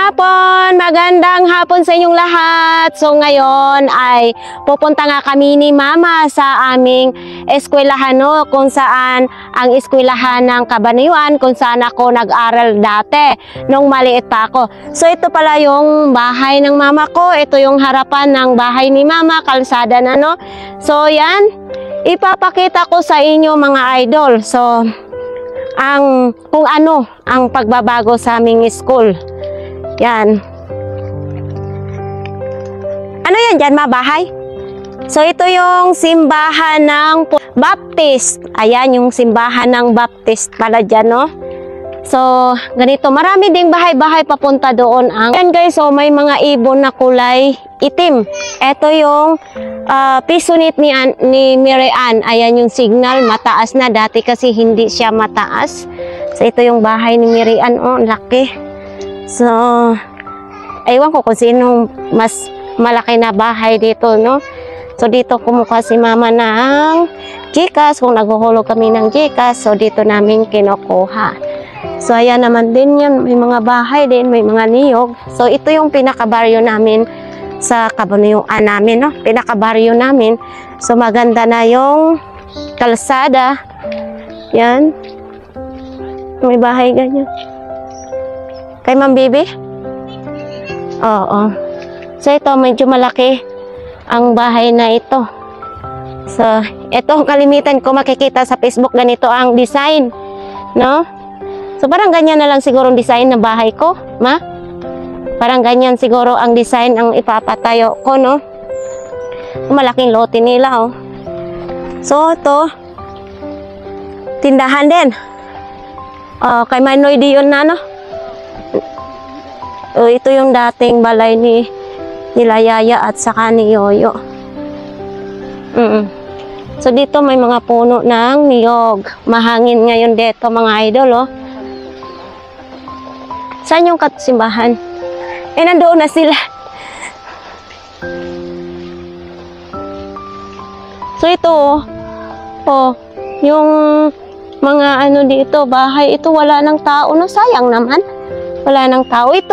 Magandang hapon sa inyong lahat. So ngayon ay pupunta nga kami ni Mama sa aming eskwelahan, no, kung saan ang eskwelahan ng Cabanatuan, kung saan ako nag-aral dati nung maliit pa ako. So ito pala yung bahay ng mama ko, ito yung harapan ng bahay ni Mama, kalsada na, no. So yan, ipapakita ko sa inyo mga idol. So kung ano ang pagbabago sa aming school. Yan. Ano yan dyan, mabahay? So ito yung simbahan ng Baptist. Ayan yung simbahan ng Baptist pala dyan, no? So ganito, marami ding bahay-bahay papunta doon. Ayan guys, so may mga ibon na kulay itim. Ito yung pisonit ni Mary Ann. Ayan yung signal, mataas na. Dati kasi hindi siya mataas. So ito yung bahay ni Mary Ann. Oh, laki. So ewan ko kung sinong mas malaki na bahay dito, no? So dito kumuha si Mama ng Gcash. Kung naghuhulog kami ng Gcash, so dito namin kinukuha. So ayan naman din yan, may mga bahay din, may mga niyog. So ito yung pinakabaryo namin sa Cabanatuan namin, no? Pinakabaryo namin. So maganda na yung kalsada. Yan. May bahay ganyan. Kay Ma'am Bibi? Oo. So ito medyo malaki ang bahay na ito. So ito kalimitan ko makikita sa Facebook, ganito ang design, no? So parang ganyan na lang siguro ang design ng bahay ko, ma? Parang ganyan siguro ang design ang ipapatayo ko, no? Malaking lote nila, oh. So ito tindahan din. Kay Manoy Dion na, no? Ito yung dating balay nila Yaya at saka ni Yoyo. So dito may mga puno ng niyog. Mahangin ngayon dito mga idol, oh. Saan yung simbahan? Nandoon na sila. So ito, oh, yung mga ano dito, bahay, ito wala ng tao, no? Sayang naman. Wala ng tao. Ito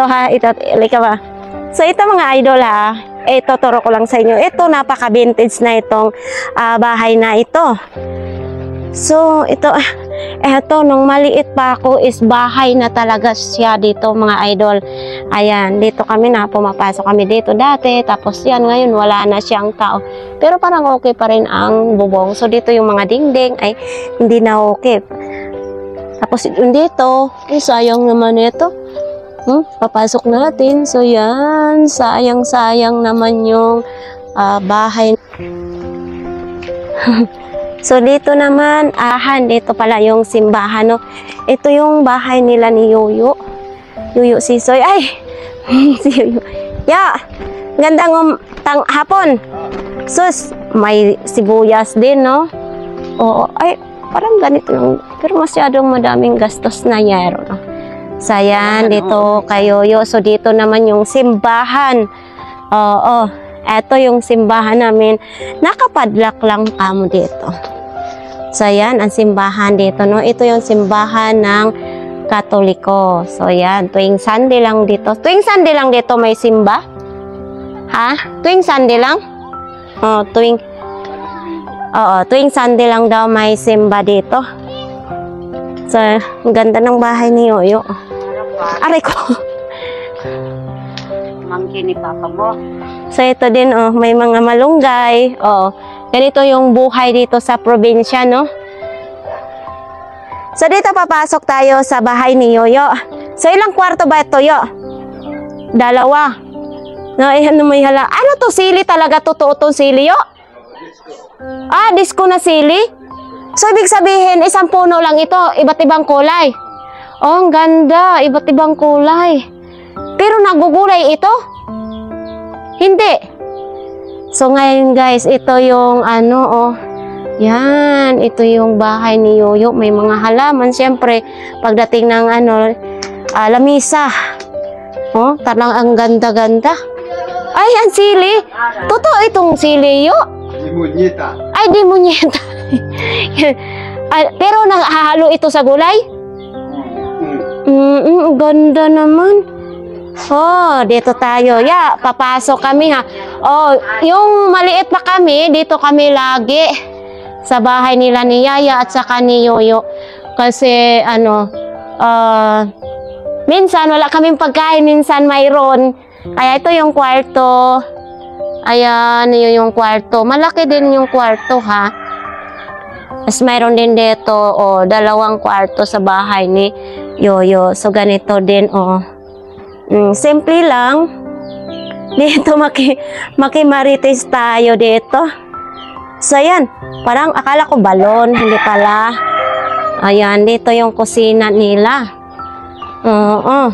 ha, lika ba? So ito mga idol ha, ito turo ko lang sa inyo. Ito napaka-vintage na itong bahay na ito. So ito nung maliit pa ako is bahay na talaga siya dito mga idol. Ayan, dito kami pumapasok kami dito dati. Tapos yan, ngayon wala na siyang tao. Pero parang okay pa rin ang bubong. So dito yung mga dingding ay hindi na okay. Tapos dito, sayang naman ito. Papasok natin. So yan, sayang naman yung bahay. So dito naman, dito pala yung simbahan, no? Ito yung bahay nila ni Yoyo. Yoyo Sisoy. Ay! Si Yoyo. Ya! Gandang hapon. Sus, may sibuyas din, no? Oo, ay, parang ganito lang. Pero masyadong madaming gastos na yero, no? So yan, dito kay Yoyo. So dito naman yung simbahan. Oo, eto yung simbahan namin. Nakapadlock lang kamo dito. So yan, ang simbahan dito, no? Ito yung simbahan ng Katoliko. So yan, tuwing Sunday lang dito. Tuwing Sunday lang dito may simba? Ha? Tuwing Sunday lang? Tuwing Sunday lang daw may simba dito. So, ang ganda ng bahay ni Yoyo. Aray ko. Mangkin ni Papa mo. So ito din, may mga malunggay. Ganito yung buhay dito sa probinsya, no? So dito papasok tayo sa bahay ni Yoyo. So ilang kwarto ba ito, Yo? 2. No, ano may hala? Ano to, sili talaga? Totoo tong sili, Yo? Disco na sili? So ibig sabihin, isang puno lang ito, iba't ibang kulay. Oh, ang ganda, iba't ibang kulay. Pero nagugulay ito? Hindi. So ngayon guys, ito yung yan, ito yung bahay ni Yoyo. May mga halaman, siyempre, pagdating ng lamisa. Oh, talagang ang ganda-ganda. Ay, ang sili. Totoo itong sili, Yo. Dimunyeta. Ay, dimunyeta. Pero nahahalo ito sa gulay? Ganda naman. Oh, dito tayo. Papasok kami ha. Oh, yung maliit pa kami, dito kami lagi. Sa bahay nila ni Yaya at saka ni Yoyo. Kasi, minsan wala kaming pagkain, minsan mayroon. Kaya ito yung kwarto. Ayan, yun yung kwarto. Malaki din yung kwarto ha. Mas mayroon din dito, dalawang kwarto sa bahay ni Yoyo. So, ganito din, simple lang. Dito, makimarites tayo dito. So, ayan. Parang akala ko balon, hindi pala. Ayan, dito yung kusina nila. Oo.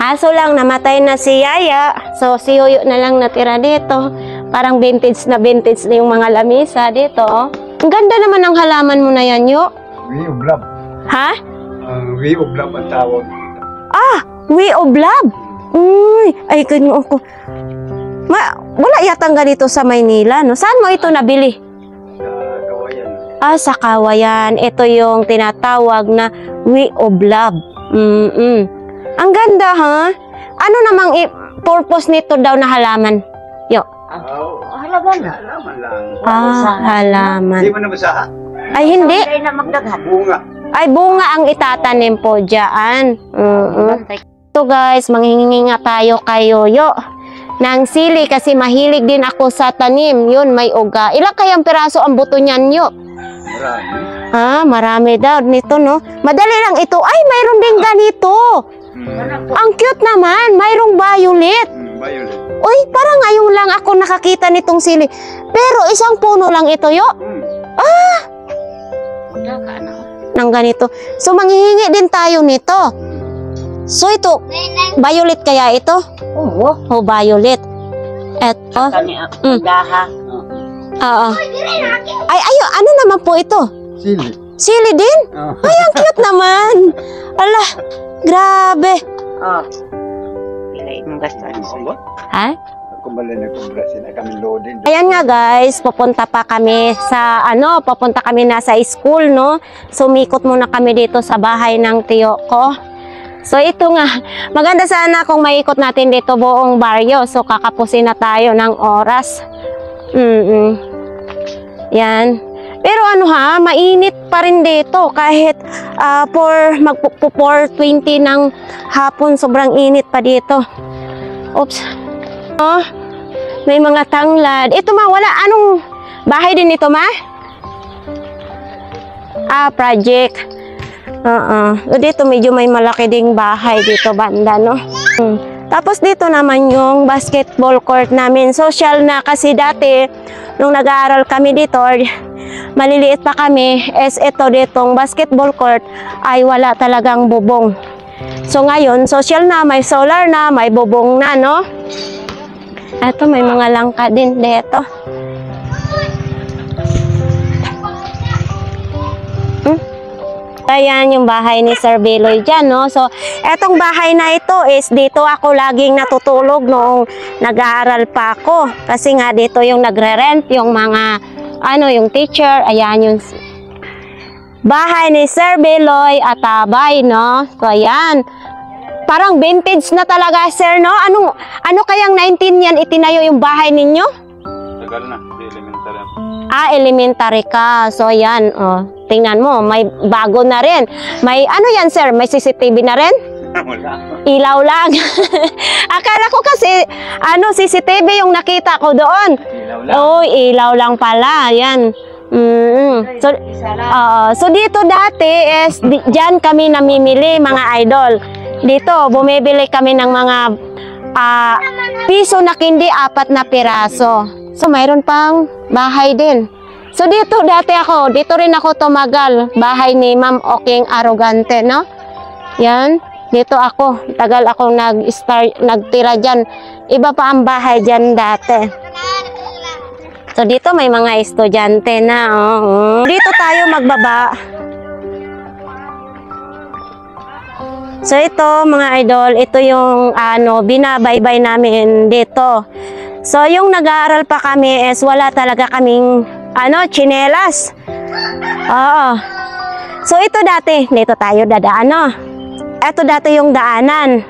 Kaso lang, namatay na si Yaya. So, si Yoyo na lang natira dito. Parang vintage na yung mga lamisa dito. Ang ganda naman ng halaman mo na yan, Yo. We of love. Ha? We of love ang tawag. We of love? Ay, ganyan ako. Wala yatang ganito sa Maynila, no? Saan mo ito nabili? Sa Kawayan. Sa Kawayan. Ito yung tinatawag na We of love. Ang ganda, ha? Ano namang purpose nito daw na halaman? Yo. Halaman lang. Halaman lang. Halaman. Hindi mo na masaha. Ay, hindi. Bunga. Ay, bunga ang itatanim po dyan. So guys, manghihingi nga tayo kay Yoyo ng sili kasi mahilig din ako sa tanim. Yun, may uga. Ilang kayang piraso ang buto niyan, Yo? Marami. Marami daw nito, no? Madali lang ito. Ay, mayroon din ganito. Ang cute naman. Mayroong violet. Violet. Uy, parang ngayon lang ako nakakita nitong sili. Pero isang puno lang ito, Yo. Nang ganito. So, manghihingi din tayo nito. So, ito, violet kaya ito? Oo, violet. Eto. Oo. Ay, ano naman po ito? Sili. Sili din? Ay, ang cute naman. Ala, grabe. Ha? Kumbala na kumbala sila kami loading. Ayan nga guys, papunta kami na sa school, no? Sumikot muna kami dito sa bahay ng tiyo ko. So ito nga, maganda sana kung maikot natin dito buong baryo. So kakapusin na tayo ng oras. Yan. Pero mainit pa rin dito kahit 4:20 ng hapon, sobrang init pa dito. Oops. May mga tanglad. Ito wala. Anong bahay din ito, ma? Project. Dito medyo may malaki ding bahay dito banda, no? Tapos dito naman yung basketball court namin. Social na kasi dati, nung nag-aaral kami dito, maliliit pa kami, ito ditong basketball court ay wala talagang bubong. So ngayon, social na, may solar na, may bubong na, no? Ito, may mga langka din dito. Ayan yung bahay ni Sir Beloy dyan, no? So, etong bahay na ito is dito ako laging natutulog noong nag-aaral pa ako. Kasi nga dito yung nagre-rent, yung mga, yung teacher. Ayan yung bahay ni Sir Beloy Atabay, no? So, ayan. Parang vintage na talaga, sir, no? Ano kayang 19 yan itinayo yung bahay ninyo? Tagal na, elementary. Elementary ka. So, ayan, tingnan mo, may bago na rin. May, yan, sir? May CCTV na rin? Wala. Ilaw lang. Akala ko kasi, CCTV yung nakita ko doon. Ilaw lang. Ilaw lang pala. Ayan. So, dito dati is, dyan kami namimili, mga idol. Dito, bumibili kami ng mga piso na kindi, 4 na piraso. So, mayroon pang bahay din. So, dito rin ako tumagal. Bahay ni Ma'am Oking Arrogante, no? Yan. Dito ako. Tagal akong nagtira dyan. Iba pa ang bahay dyan dati. So, dito may mga estudyante na. Dito tayo magbaba. So, ito mga idol, ito yung binabaybay namin dito. So, yung nag-aaral pa kami is wala talaga kaming tsinelas. Oo. So ito dati, dito tayo dadaan, no? Ito dati yung daanan.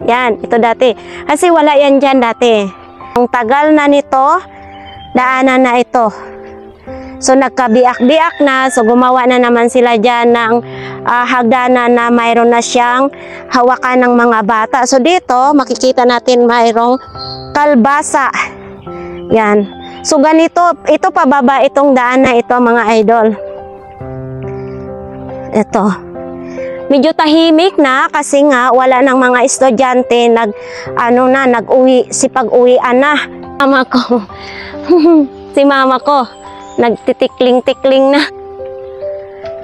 Yan, ito dati. Kasi wala yan dyan dati. Ang tagal na nito, daanan na ito. So nagkabiak-biak na, so gumawa na naman sila dyan ng hagdanan na mayroon na siyang hawakan ng mga bata. So dito, makikita natin mayroong kalbasa. Yan. So ganito, ito pababa itong daan na ito mga idol. Ito. Medyo tahimik na kasi nga wala ng mga estudyante nag-uwi, sipag-uwian na. Mama ko. Si mama ko nagtitikling-tikling na.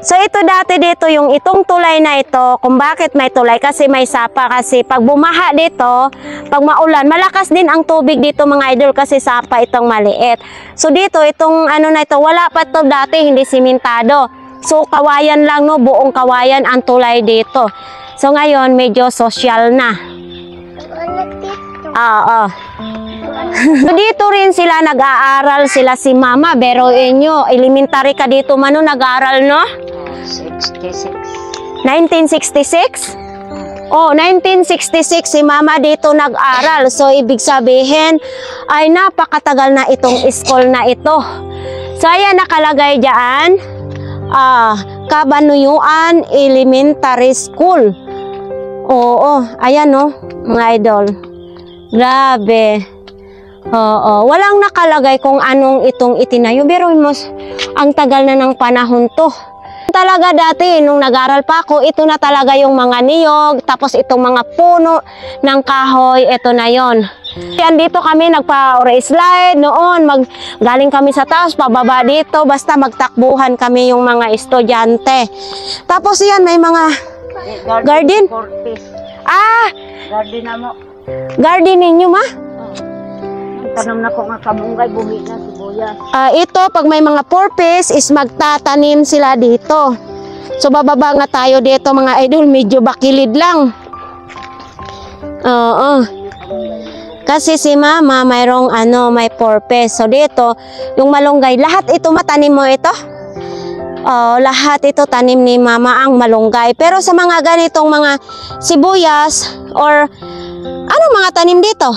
So ito dati dito yung itong tulay na ito, kung bakit may tulay kasi may sapa, kasi pag bumaha dito, pag maulan, malakas din ang tubig dito mga idol kasi sapa itong maliit. So dito itong na ito, wala pa to dati, hindi simentado. So kawayan lang, no, buong kawayan ang tulay dito. So ngayon medyo social na. Oo. So dito rin sila nag-aaral, sila si mama, pero inyo, elementary ka dito mano nag-aaral, no? 66. 1966? Oh, 1966 si mama dito nag-aral. So ibig sabihin ay napakatagal na itong school na ito. So ayan nakalagay diyan. Kabanuyuan Elementary School. Oo, ayan no, mga idol. Grabe. Oo, walang nakalagay kung anong itong itinayo. Pero ang tagal na ng panahon to. Talaga dati, nung nag-aral pa ako, ito na talaga yung mga niyog, tapos itong mga puno ng kahoy, ito na yon. Yan dito kami nagpa-slide noon, galing kami sa taas, pababa dito, basta magtakbuhan kami yung mga estudyante. Tapos yan, may mga garden. Garden na mo. Garden ninyo, ma? Tanong na ko nga kamunggay, buhi na sibuyas. Ito, pag may mga purpose, is magtatanim sila dito. So, bababa nga tayo dito, mga idol, medyo bakilid lang. Oo. Kasi si mama, mayroong may purpose. So, dito, yung malunggay, lahat ito matanim mo ito? Lahat ito tanim ni mama ang malunggay. Pero sa mga ganitong mga sibuyas, or anong mga tanim dito?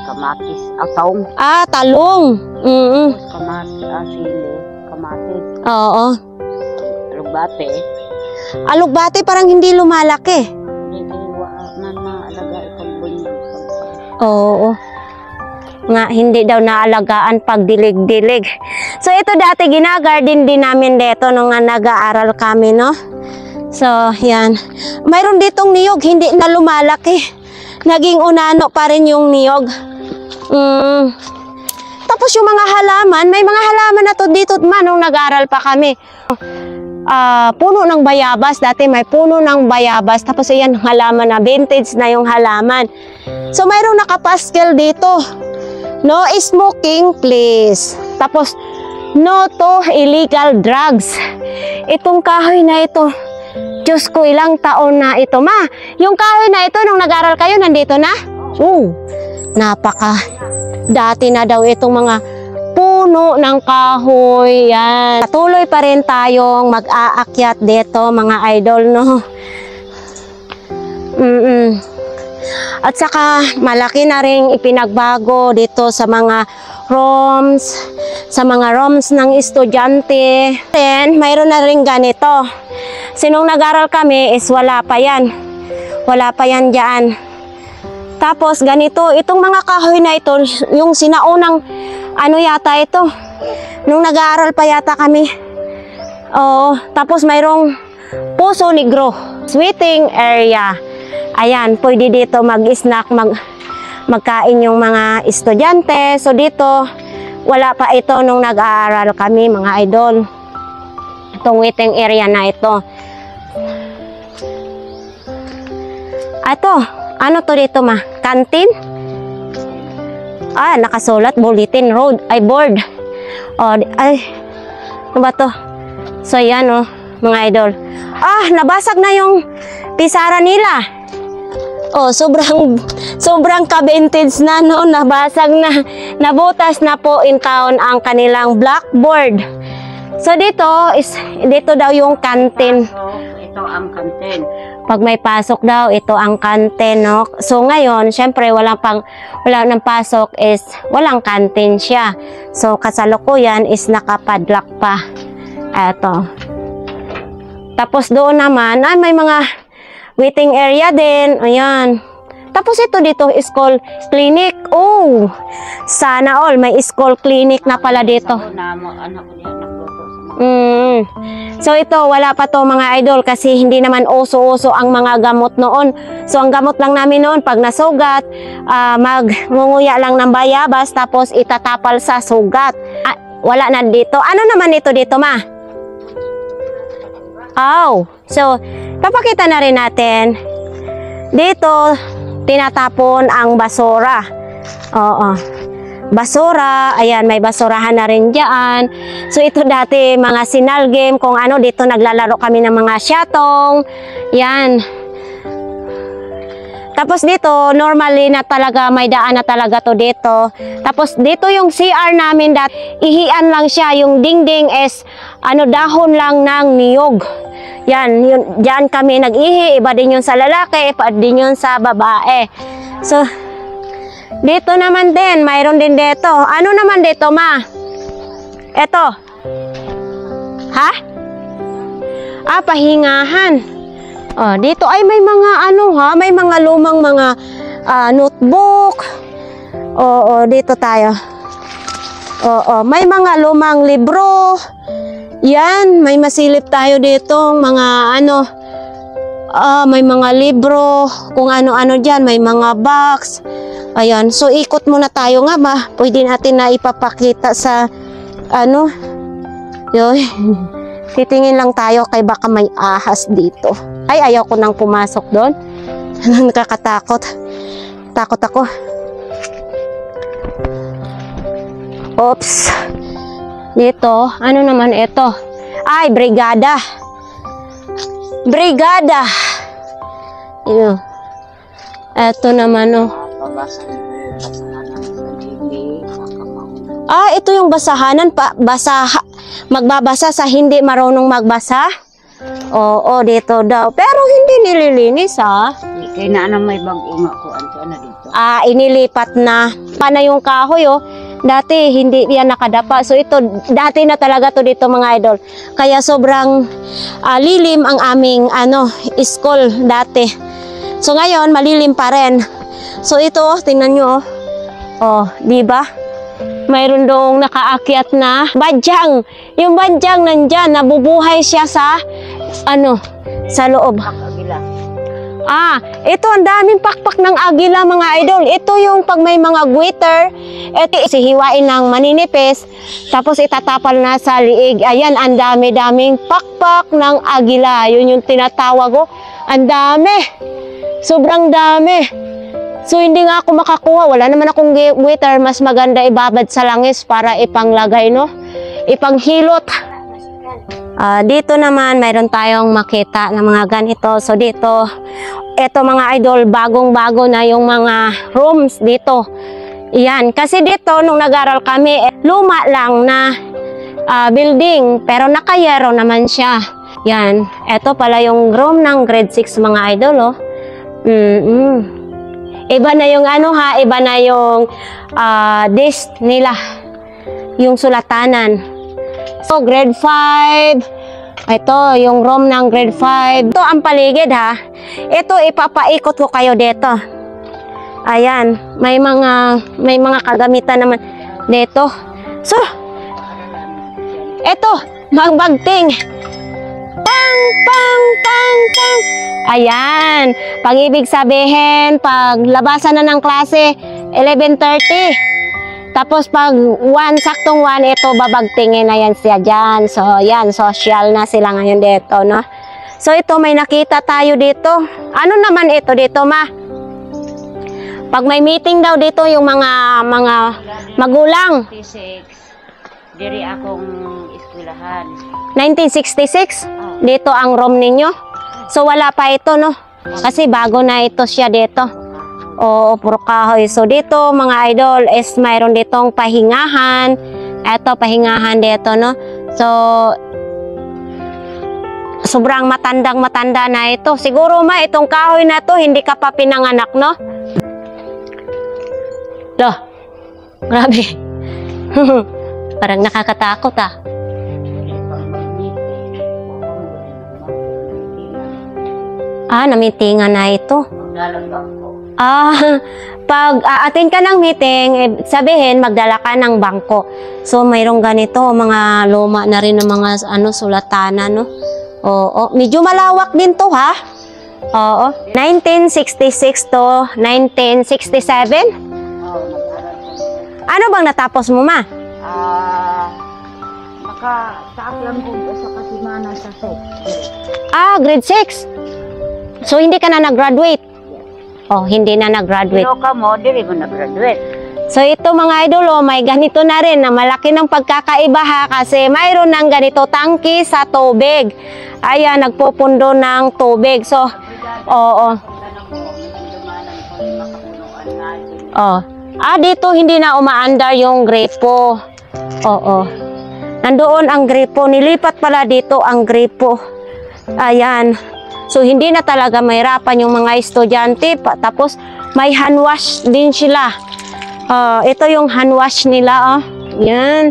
Kamatis, taong. Talong. Kamatis, sili, kamatis. Oo. Alugbate. Alugbate parang hindi lumalaki. Hindi naalaga itong bunyo. Oo. Nga hindi daw naalagaan pag dilig-dilig. So ito dati ginagarden din namin dito nung nag-aaral kami, no? So yan. Mayroon ditong niyog, hindi na lumalaki. Naging unano pa rin yung niyog. Tapos yung mga halaman, may mga halaman na to dito man nung nag-aral pa kami. Puno ng bayabas, dati may puno ng bayabas. Tapos ayan, halaman na, vintage na yung halaman. So mayroong nakapaskel dito. No smoking, please. Tapos, no to illegal drugs. Itong kahoy na ito, Diyos ko, ilang taon na ito, ma. Yung kahoy na ito, nung nag-aral kayo, nandito na? Dati na daw itong mga puno ng kahoy. Yan. Patuloy pa rin tayong mag-aakyat dito, mga idol, no? At saka, malaki na rin ipinagbago dito sa mga rooms ng estudyante. Then, mayroon na rin ganito. Sinong nag-aral kami is wala pa yan. Wala pa yan dyan. Tapos ganito, itong mga kahoy na ito, yung sinaunang yata ito. Nung nag-aaral pa yata kami. Oo, tapos mayroong Puso Negro, sweating area. Ayan, pwede dito mag-snack, magkain yung mga estudyante. So dito, wala pa ito nung nag-aaral kami, mga idol. Itong waiting area na ito. Ito, ano to dito, ma? Canteen? Nakasulat, bulletin board. Ano ba to? So yan, mga idol. Nabasag na yung pisara nila. Sobrang ka-vintage na, no? Nabasag na, nabutas na po in town ang kanilang blackboard. So dito daw yung canteen. Ito ang kantin. Pag may pasok daw, ito ang canteen, no? So ngayon, syempre wala nang pasok is walang canteen siya. So kasalukuyan is nakapadlock pa. Eto. Tapos doon naman, may mga waiting area din. Ayan. Tapos ito dito, school clinic. Oh, sana all may school clinic na pala dito. Anak ko niya nagluto. So ito, wala pa to mga idol kasi hindi naman uso-uso ang mga gamot noon. So ang gamot lang namin noon, pag nasugat, magngunguya lang ng bayabas tapos itatapal sa sugat. Wala na dito. Ano naman ito dito, ma? Oh, so papakita na rin natin. Dito, tinatapon ang basura. Oo. Basura, ayan, may basurahan na rin dyan. So ito dati mga sinal game, kung ano, dito naglalaro kami ng mga syatong. Yan. Tapos dito, normally na talaga, may daan na talaga to dito. Tapos dito yung CR namin dati, ihian lang siya, yung dingding is, dahon lang ng niyog. Yan, dyan kami nag-ihi, iba din yun sa lalaki, iba din yun sa babae. So, dito naman din, mayroon din dito. Ano naman dito, ma? Ito. Ha? Pahingahan. Dito ay may mga may mga lumang mga notebook. Oo, dito tayo. Oo, may mga lumang libro. Yan, may masilip tayo dito, mga may mga libro, kung ano-ano dyan, may mga box. Ayan, so ikot muna tayo nga ba? Pwede natin na ipapakita sa titingin lang tayo kay baka may ahas dito. Ay, ayaw ko nang pumasok doon. Nakakatakot. Takot ako. Oops. Dito, ano naman ito? Ay, brigada. Brigada. Ito naman, ito yung basahanan pa. Magbabasa sa hindi marunong magbasa. Oo, dito daw. Pero hindi nililinis, Kaya na may bagong ako na dito. Inilipat na. Pana yung kahoy, Dati hindi yan nakadapa. So ito, dati na talaga to dito mga idol. Kaya sobrang lilim ang aming school dati. So ngayon, malilim pa rin. So ito, tingnan nyo. Di ba? Mayroon doong nakaakyat na badyang. Yung badyang nandyan, nabubuhay siya sa sa loob. Ito ang daming pakpak ng agila mga idol. Ito yung pag may mga guiter, ito sihiwain ng maninipis, tapos itatapal na sa liig. Ayan, ang dami-daming pakpak ng agila. Yun yung tinatawag ko. Ang dami. Sobrang dami. So hindi nga ako makakuha. Wala naman akong guiter. Mas maganda ibabad sa langis para ipanglagay, ipanghilot. Dito naman, mayroon tayong makita ng mga ganito. So dito, eto mga idol, bagong-bago na yung mga rooms dito. Yan, kasi dito, nung nag-aral kami, luma lang na building, pero nakayero naman siya. Yan, eto pala yung room ng grade 6 mga idol, Iba na yung iba na yung desk nila, yung sulatanan. So, grade 5. Ito, yung room ng grade 5. Ito ang paligid, Ito, ipapaikot ko kayo dito. Ayan, may mga kagamitan naman dito. So, ito, magbagting. Pang, pang, pang, pang. Ayan, pag ibig sabihin, pag labasan na ng klase, 11:30. Tapos pag saktong 1, ito babagtingin na yan siya dyan. So yan, social na sila ngayon dito, So ito, may nakita tayo dito. Ano naman ito dito, ma? Pag may meeting daw dito yung mga magulang. 1966, diri akong eskwelahan. 1966? Dito ang room ninyo? So wala pa ito, Kasi bago na ito siya dito. Oo, puro kahoy. So dito mga idol is mayroon ditong pahingahan. Eto, pahingahan dito, So, sobrang matandang-matanda na ito. Siguro ma, itong kahoy na to, hindi ka pa pinanganak, no? Loh, grabe. Parang nakakatakot ah. Namitingan na ito. Pag attend ka ng meeting, sabihin magdala ka ng bangko. So mayroong ganito, mga luma na rin ng mga sulatana, no? Oo, medyo malawak din to ha. Oo, 1966 to 1967. Ano bang natapos mo ma? Nakataak lang ko sa Kasimana sa set. Grade 6. So hindi ka na nag-graduate? Oh, hindi na nag-graduate. Pero ka mo, dili mo nag-graduate. So ito mga idolo, may ganito na rin na malaki ng pagkakaiba ha, kasi mayroon ng ganito tangki sa tubig. Ayan, nagpupundo ng tubig. So, oo. Dito hindi na umaandar yung gripo. Oo. Nandoon ang gripo. Nilipat pala dito ang gripo. Ayan. So, hindi na talaga mahirapan yung mga estudyante. Tapos, may hand wash din sila. Ito yung hand wash nila. Yan.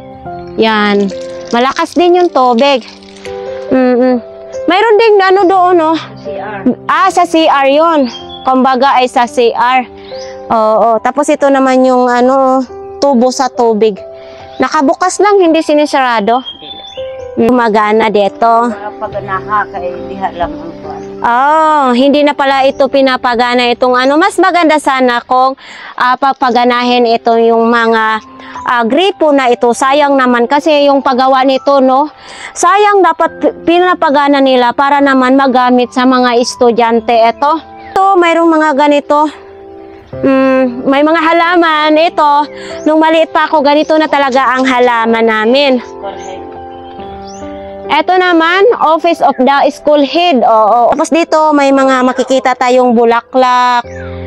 Yan. Malakas din yung tubig. Mayroon din doon, CR. sa CR yun. Kumbaga ay sa CR. Oo. Tapos, ito naman yung tubo sa tubig. Nakabukas lang, hindi sinisarado. Gumagana dito. Pag nakaka, diha lang ang kuwan. Hindi na pala ito pinapagana itong mas maganda sana kung papaganahin ito yung mga gripo na ito. Sayang naman kasi yung paggawa nito, no? Sayang, dapat pinapagana nila para naman magamit sa mga estudyante ito. Ito, mayroong mga ganito. May mga halaman. Ito, nung maliit pa ako, ganito na talaga ang halaman namin. Ito naman, office of the school head. Oo. Tapos dito, may mga makikita tayong bulaklak.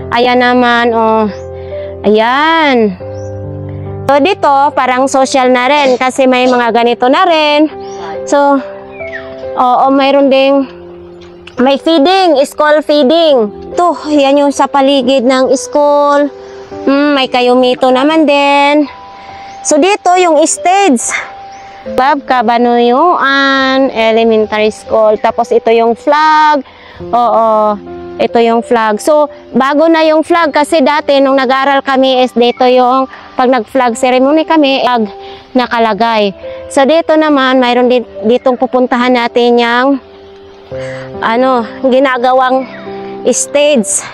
Ayan naman, Ayan. So dito, parang social na rin kasi may mga ganito na rin. So, mayroon ding may feeding, school feeding. Ito, yan yung sa paligid ng school. May kayumito naman din. So dito, yung stage. Kabanuyuan Elementary School. Tapos ito yung flag. Ito yung flag. So, bago na yung flag kasi dati nung nag-aral kami is dito yung pag nag-flag ceremony kami, flag nakalagay. So, dito naman mayroon ditong pupuntahan natin yung ginagawang stage.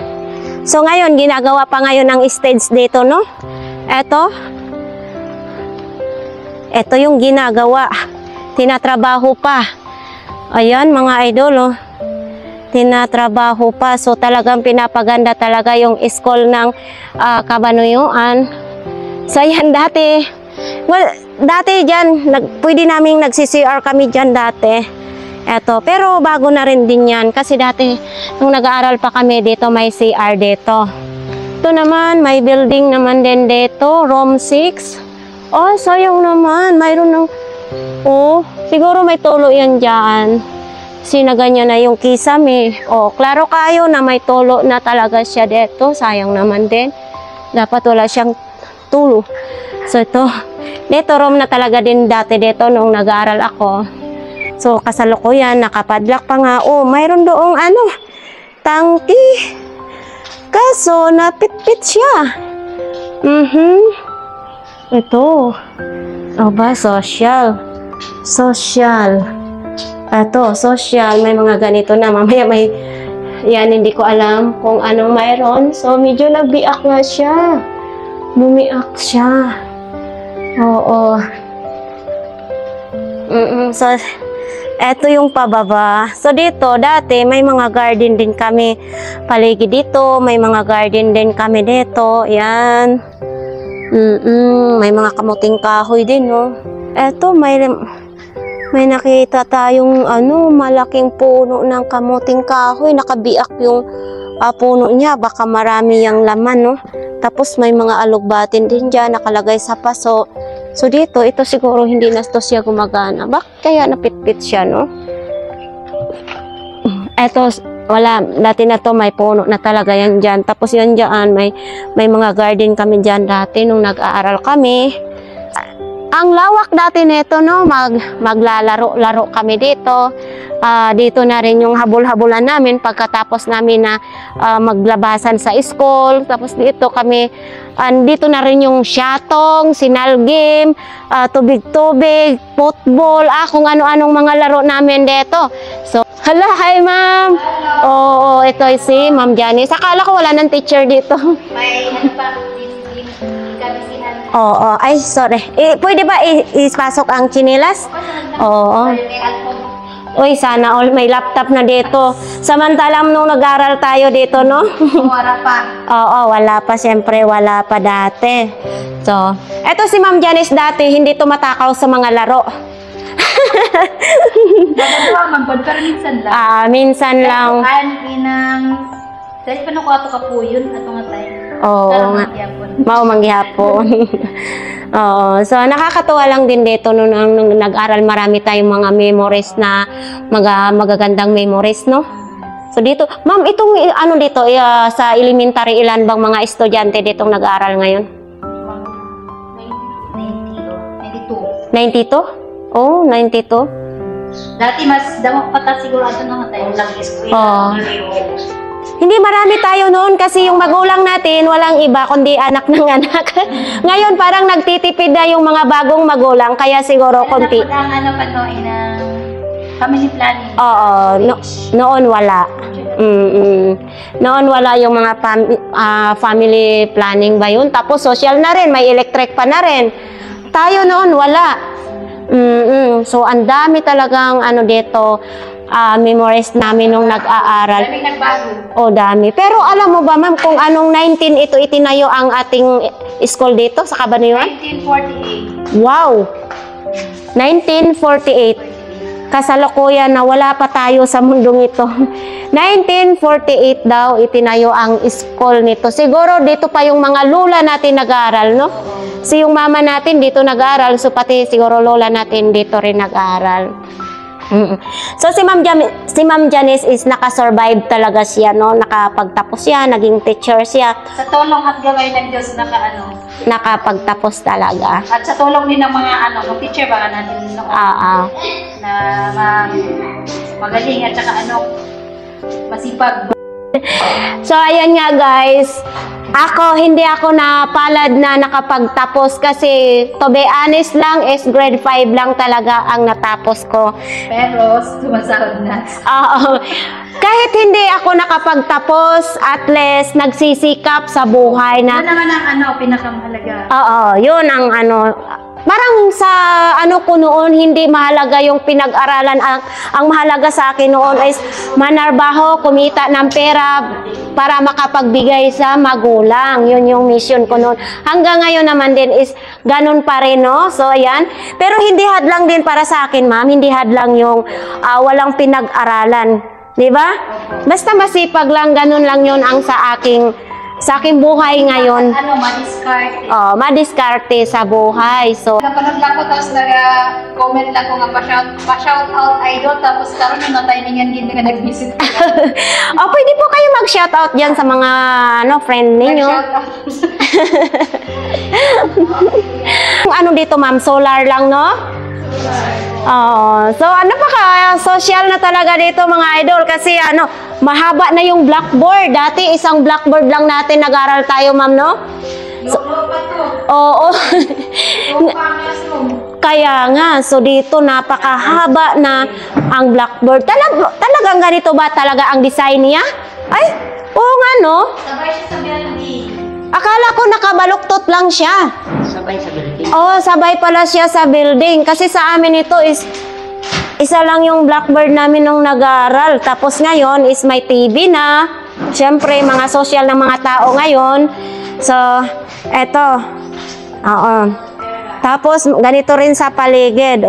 So, ngayon ginagawa pa ngayon ang stage dito, no? Ito yung ginagawa. Tinatrabaho pa. Ayan, mga idol, tinatrabaho pa. So, talagang pinapaganda talaga yung school ng Kabanuyuan. So, ayan, dati. Well, dati dyan, pwede naming nagsi-CR kami dyan dati. Pero bago na rin din yan. Kasi dati, nung nag-aaral pa kami dito, may CR dito. Ito naman, may building naman din dito. Room 6. Sayang naman. Mayroon ng... siguro may tulo yan dyan. Sinaganyan na yung kisame. Klaro kayo na may tulo na talaga siya dito. Sayang naman din. Dapat wala siyang tulo. So ito. Dito room na talaga din dati dito nung nag-aaral ako. So kasalukuyan, nakapadlock pa nga. Mayroon doong tangki. Kaso napitpit siya. Ito. Social. Social. Social. May mga ganito na. Mamaya may... Yan, hindi ko alam kung anong mayroon. So, medyo nagbiak nga siya. Bumiak siya. Oo. So, eto yung pababa. So, dito, dati, may mga garden din kami. Paligid dito. May mga garden din kami dito. Yan. May mga kamuting kahoy din, no? Eto, may nakita tayong malaking puno ng kamuting kahoy. Nakabiak yung puno niya. Baka marami yung laman, no? Tapos may mga alugbatin din dyan nakalagay sa paso. So dito, ito siguro hindi na to siya gumagana. Bakit kaya napitpit siya, no? Eto, wala, dati na to may puno na talaga yan dyan. Tapos yan dyan, may mga garden kami dyan dati nung nag-aaral kami. Ang lawak dati nito, no, maglalaro-laro kami dito. Dito na rin yung habol-habulan namin pagkatapos namin na maglabasan sa school. Tapos dito kami, dito na rin yung syatong, sinalgim, tubig-tubig, football, kung ano-anong mga laro namin dito. So, hala, hi ma'am. Oo, ito si Ma'am Janice. Akala ko wala ng teacher dito. May ano pa, kabisihan. Oo, ay sorry. Pwede ba ipasok ang chinilas? Oo. Uy, sana all may laptop na dito. Samantalang nung nag-aral tayo dito, no? Wala pa. Oo, wala pa. Siyempre, wala pa dati. So, eto si Ma'am Janice dati, hindi tumatakaw sa mga laro. Nagagawa man po, pero minsan lang. Minsan lang. Kain pinang... Dahil pa nakuha ito kapuyon at mga tayo. Oo. Mao manggihapon. Oo. So, nakakatuwa lang din dito nung nag-aral. Marami tayong mga memories na magagandang memories, no? So, dito. Ma'am, itong ano dito, sa elementary, ilan bang mga estudyante ditong nag-aaral ngayon? 92? Oh, 92? Dati mas damang pata siguro ato na tayo nag-school. Hindi marami tayo noon kasi yung magulang natin walang iba kundi anak ng anak. Ngayon parang nagtitipid na yung mga bagong magulang kaya siguro konti. Ang ano pa no, ng family planning. Oo, noon wala. Noon wala yung mga family planning ba yun? Tapos social na rin, may electric pa na rin. Tayo noon wala. So ang dami talagang ano dito, memories namin nung nag-aaral. Dami nagbago. O dami. Pero alam mo ba ma'am kung anong 19 ito itinayo ang ating school dito sa Cabanatuan? 1948. Wow! 1948. Kasalukuyan na wala pa tayo sa mundong ito. 1948 daw itinayo ang school nito. Siguro dito pa yung mga lola natin nag-aaral, no? Si yung mama natin dito nag-aaral, so pati siguro lola natin dito rin nag-aaral. So si Ma'am Janice is nakasurvive talaga siya, no? Nakapagtapos siya, naging teacher siya. Sa tulong at gawin ng Diyos Nakapagtapos talaga. At sa tulong din ng mga mga teacher ba natin noon. Na magaling at saka masipag. So ayan nga guys, hindi ako napalad na nakapagtapos kasi to be honest lang is grade 5 lang talaga ang natapos ko. Pero sumasahod na. Oo. Kahit hindi ako nakapagtapos, at least nagsisikap sa buhay na. Yun naman ang pinakamahalaga. Oo, yun ang parang sa ko noon, hindi mahalaga yung pinag-aralan. Ang mahalaga sa akin noon is manarbaho, kumita ng pera para makapagbigay sa magulang. Yun yung mission ko noon. Hanggang ngayon naman din is ganun pa rin, no? So, ayan. Pero hindi hadlang din para sa akin, ma'am. Hindi hadlang yung walang pinag-aralan. Diba? Basta masipag lang, ganun lang yun ang sa aking buhay ngayon. Madiskarte. Madiskarte sa buhay. So, napanood lang ko, tapos nag-comment lang ko nga pa-shout out idol, tapos karoon na tayo ninyan hindi nga nag-visit. Pwede po kayo mag-shout out dyan sa mga friend ninyo. Ano dito ma'am? Solar lang, no? So social na talaga dito mga idol kasi mahaba na yung blackboard. Dati isang blackboard lang natin nag-aral tayo, ma'am, no? Oo. Kaya nga, so dito napakahaba na ang blackboard. Talagang ganito ba talaga ang design niya? Ay, oo nga, no? Sabay siya sa building. Akala ko nakabaluktot lang siya. Sabay sa building. Sabay pala siya sa building. Kasi sa amin ito is isa lang yung blackboard namin nung nag-aaral. Tapos ngayon is may TV na. Siyempre, mga social ng mga tao ngayon. So, eto. Tapos, ganito rin sa paligid.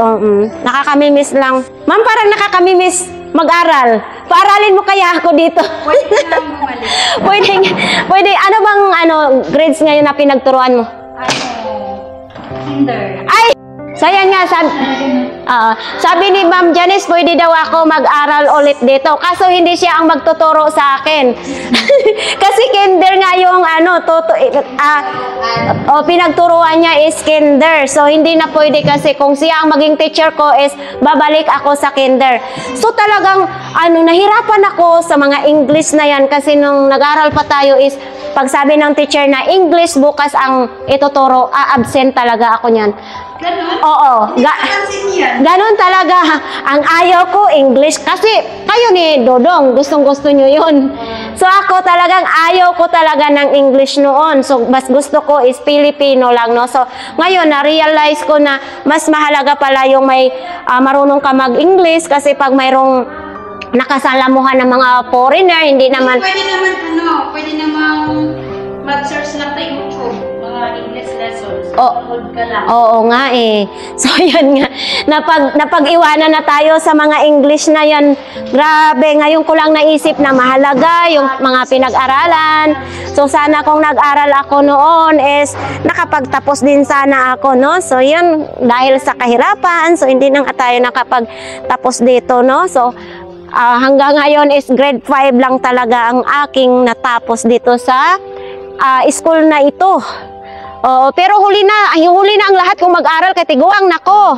Nakakamiss lang. Ma'am, parang nakakamiss mag-aral. Paaralin mo kaya ako dito. Pwede na lang bumalik. Pwede. Ano bang grades ngayon na pinagturuan mo? Kinder. Ay! So yan nga, sabi ni Ma'am Janice, pwede daw ako mag-aral ulit dito. Kaso hindi siya ang magtuturo sa akin. Kasi kinder nga yung pinagturuan niya is kinder. So hindi na pwede kasi kung siya ang maging teacher ko is babalik ako sa kinder. So talagang nahirapan ako sa mga English na yan kasi nung nag-aral pa tayo is pag sabi ng teacher na English bukas ang ituturo, absent talaga ako niyan. Ganon? Oo. Ganon talaga. Ang ayaw ko, English. Kasi kayo ni Dodong, gustong-gusto nyo yun. So ako talagang ayaw ko talaga ng English noon. So mas gusto ko is Filipino lang. No? So ngayon, na-realize ko na mas mahalaga pala yung may marunong ka mag-English kasi pag mayroong nakasalamuhan ng mga foreigner, hindi naman... Pwede naman mag-search lang sa YouTube, mga English lessons. Ka lang. Oo nga eh. So yun nga, napag-iwanan na tayo sa mga English na yan. Grabe, ngayon ko lang naisip na mahalaga yung mga pinag-aralan. So sana kung nag-aral ako noon is nakapagtapos din sana ako, no? So yun, dahil sa kahirapan, so hindi na tayo nakapagtapos dito, no? So hanggang ngayon is grade 5 lang talaga ang aking natapos dito sa school na ito. Pero huli na ang lahat kung mag-aral kay tiguang nako.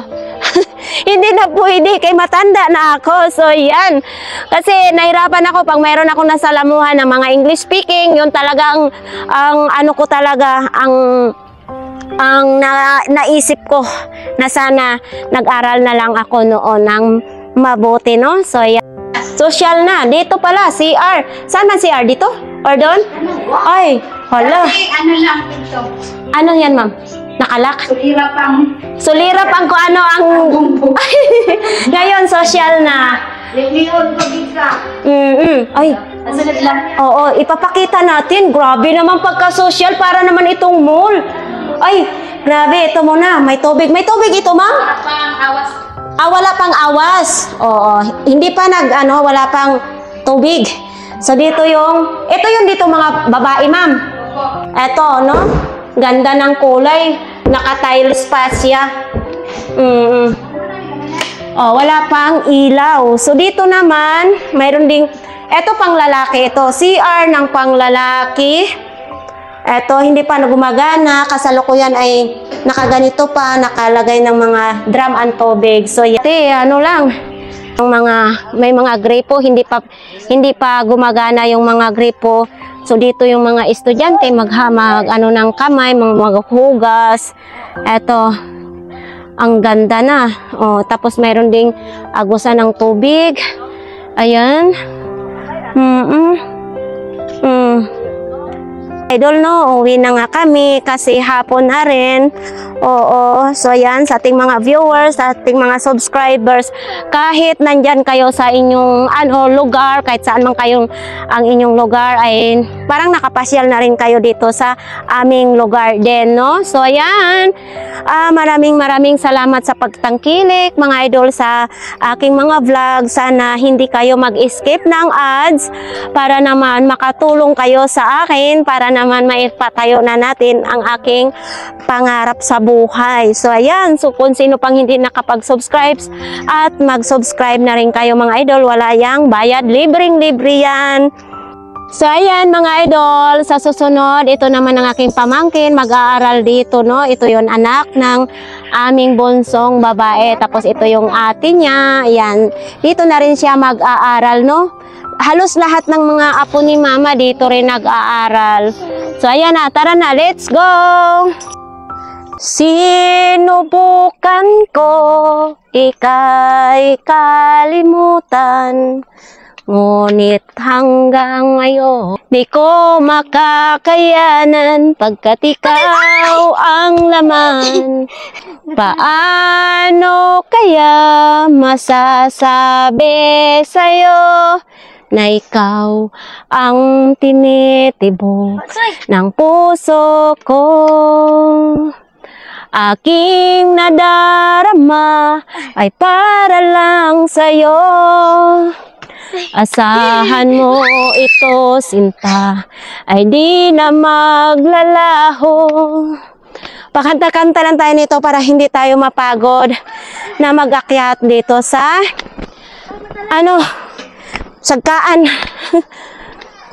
Hindi na pwede kay matanda na ako. So yan. Kasi nahirapan ako pag mayroon akong nasalamuhan ng mga English speaking, yun talagang naisip ko na sana nag-aral na lang ako noon ng mabuti, no? So yan. Social na. Dito pala, CR. Saan man CR? Dito? Or doon? Ay, hala. Kasi lang ito. Ano yan, ma'am? Nakalak? Sulirap ang kung ano ang... Ngayon, social na. Limiyon ko bisa. Ay. Asunod lang. Oo, ipapakita natin. Grabe naman pagka-social para naman itong mall. Ay, grabe. Ito muna. May tubig. May tubig ito, ma'am? Pang awas. Wala pang awas. Oo. Hindi pa wala pang tubig. So, ito yung dito mga babae, ma'am. Ito, no? Ganda ng kulay. Naka-tiles pa siya. Wala pang ilaw. So, dito naman, mayroon ding, ito pang lalaki. Ito, CR ng pang lalaki. Ito, hindi pa gumagana. Kasalukuyan ay nakaganito pa, nakalagay ng mga drum and tubig. So, may mga gripo, hindi pa gumagana yung mga gripo. So, dito yung mga estudyante, ng kamay, maghugas. Ito, ang ganda na. Tapos, mayroon ding agusan ng tubig. Ayan. Idol, no, uwi na nga kami kasi hapon na rin. Oo, so yan, sa ating mga viewers, sa ating mga subscribers, kahit nandyan kayo sa inyong lugar, kahit saan man kayong ang inyong lugar, ay parang nakapasyal na rin kayo dito sa aming lugar din, no? So ayan, maraming salamat sa pagtangkilik, mga idol, sa aking mga vlog. Sana hindi kayo mag-skip ng ads para naman makatulong kayo sa akin, para naman maipatayo na natin ang aking pangarap sa buhay. So ayan, so kung sino pang hindi nakapag-subscribe at mag-subscribe na rin kayo, mga idol, wala yang bayad, libreng-libre yan. So ayan, mga idol, sa susunod, ito naman ang aking pamangkin, mag-aaral dito, no? Ito yung anak ng aming bunsong babae, tapos ito yung ate niya. Ayan, dito na rin siya mag-aaral, no? Halos lahat ng mga apo ni mama dito rin nag-aaral. So ayan na, tara na, let's go! Sinubukan ko ika'y kalimutan, ngunit hanggang ngayon di ko makakayanan pagkat ikaw ang laman. Paano kaya masasabi sa'yo na ikaw ang tinitibok ng puso ko? Aking nadarama ay para lang sa'yo. Asahan mo ito, sinta, ay di na maglalaho. Pakanta-kanta lang tayo nito para hindi tayo mapagod na mag-akyat dito sa sagkaan.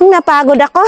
Napagod ako.